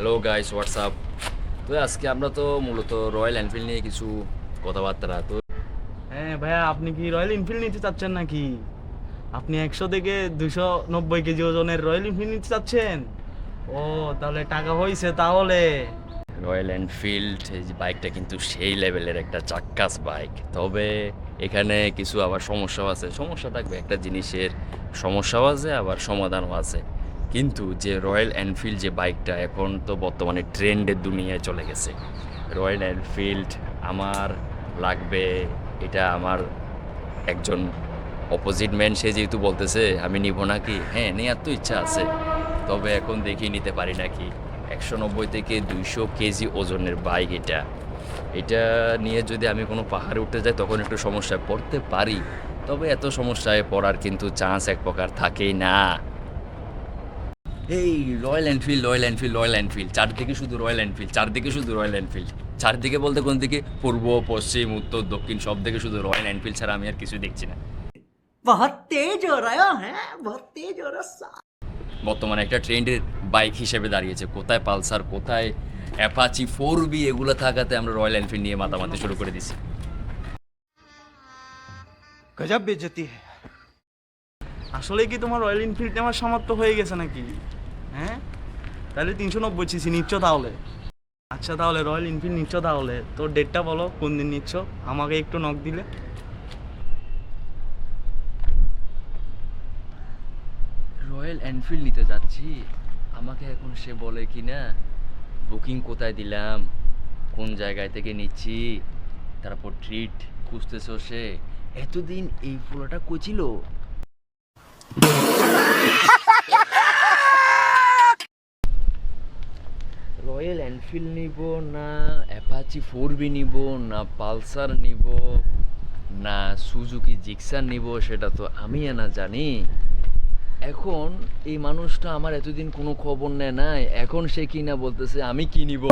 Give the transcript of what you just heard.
Hello guys, WhatsApp. তো আজকে আমরা তো মূলত রয়্যাল এনফিল্ড নিয়ে কিছু কথাবার্তা। তো হ্যাঁ ভাইয়া, আপনি কি রয়্যাল এনফিল্ড নিতে চাচ্ছেন নাকি? আপনি 100 থেকে 290 কেজি ওজনের রয়্যাল এনফিল্ড নিতে চাচ্ছেন? ও, তাহলে টাকা হয়েছে তাহলে। রয়্যাল এনফিল্ড এই যে বাইকটা কিন্তু সেই লেভেলের একটা চাক্কাস বাইক। তবে এখানে কিছু আবার সমস্যাও আছে। সমস্যা থাকবে, একটা জিনিসের সমস্যাও আছে আবার সমাধানও আছে। কিন্তু যে রয়্যাল এনফিল্ড যে বাইকটা এখন তো বর্তমানে ট্রেন্ডের দুনিয়ায় চলে গেছে। রয়্যাল এনফিল্ড আমার লাগবে, এটা আমার একজন অপোজিট ম্যান সে যেহেতু বলতেছে আমি নিব নাকি, হ্যাঁ নেওয়ার তো ইচ্ছা আছে। তবে এখন দেখি নিতে পারি নাকি। 190 থেকে 200 কেজি ওজনের বাইক এটা। এটা নিয়ে যদি আমি কোনো পাহাড়ে উঠতে যাই তখন একটু সমস্যায় পড়তে পারি। তবে এত সমস্যায় পড়ার কিন্তু চান্স এক প্রকার থাকেই না। এই royal Enfield, royal Enfield, royal Enfield, চারদিকে শুধু রয়্যাল এনফিল্ড, চারদিকে শুধু রয়্যাল এনফিল্ড। চারদিকে বলতে কোন দিকে? পূর্ব, পশ্চিম, উত্তর, দক্ষিণ সব দিকে শুধু রয়্যাল এনফিল্ড ছাড়া আমি আর কিছু দেখছি না। बहुत तेज हो रहा है बहुत तेज हो रहा है। বর্তমানে একটা ট্রেন্ডের বাইক হিসেবে দাঁড়িয়েছে। কোথায় পালসার, কোথায় অ্যাপাচি 4B, এগুলো থাকাতে আমরা রয়্যাল এনফিল্ড নিয়ে মাতামাতি শুরু করে দিছি। गजब बेइज्जती है। আসলে কি তোমার রয়্যাল এনফিল্ড নেওয়ার সামর্থ্য হয়ে গেছে নাকি? হ্যাঁ, তাহলে 390 সিসি নিচ্ছ তাহলে? আচ্ছা, তাহলে রয়্যাল এনফিল্ড নিচ্ছ তাহলে তোর ডেটটা বলো, কোন দিন নিচ্ছ? আমাকে একটু নক দিলে। রয়্যাল এনফিল্ড নিতে যাচ্ছি, আমাকে এখন সে বলে কি না বুকিং কোথায় দিলাম, কোন জায়গায় থেকে নিচ্ছি, তারপর ট্রিট খুঁজতেছো সে। এতদিন এই ফ্লোটা কইছিল। রয়্যাল এনফিল্ড নিব না অ্যাপাচি 4B নিব না পালসার নিব না সুজুকি জিক্সার নিব, সেটা তো আমি না জানি। এখন এই মানুষটা আমার এতদিন কোনো খবর নেয় নাই, এখন সে কিনা বলতেছে আমি কি নিব।